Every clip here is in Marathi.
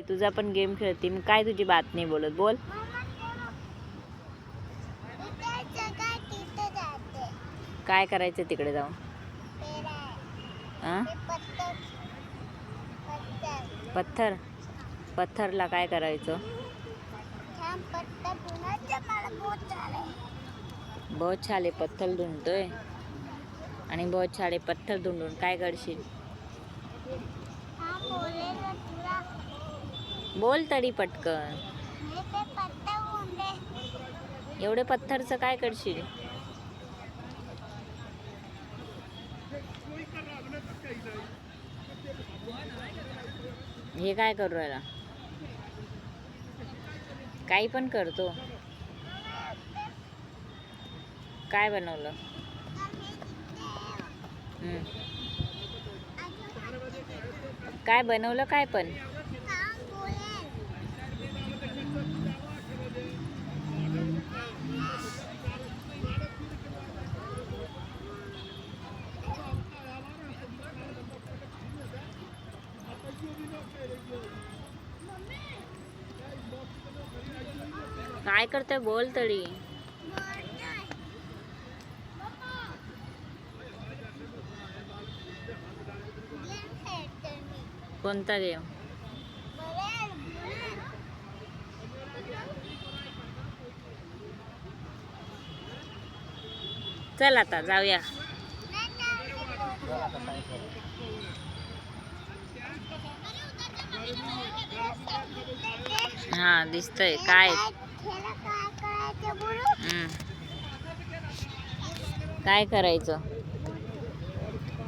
तुझा पण गेम खेळते मी, काय तुझी बात नाही बोलत, बोल. काय करायचं तिकडे जाऊन? पत्थर पत्थरला काय करायचं? बहुत छाले पत्थर ढूंढतोय आणि बहुत छाले पत्थर ढूंढून काय करशील? बोल तरी पटकन. एवढे पत्थरचं काय करशील? हे काय करू राहिला? काही पण करतो. काय बनवलं? काय बनवलं? काय पण काय करते? बोल तरी. कोणता गेम? चल आता जाऊया. हा दिसतंय काय? काय करायचं?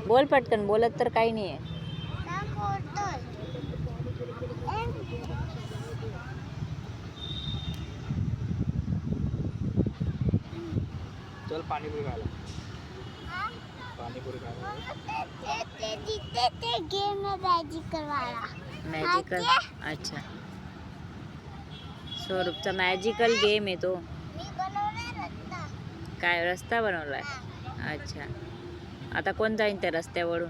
बोल पटकन, बोलत तर काही नाहीये. चल पाणीपुरी खायला. पाणीपुरी खायला. गेम में मॅजिकल वाला. मॅजिकल? अच्छा, स्वरूपचा मॅजिकल गेम आहे तो. काय रस्ता बनवलाय? अच्छा, आता कोण जाईन त्या रस्त्यावरून?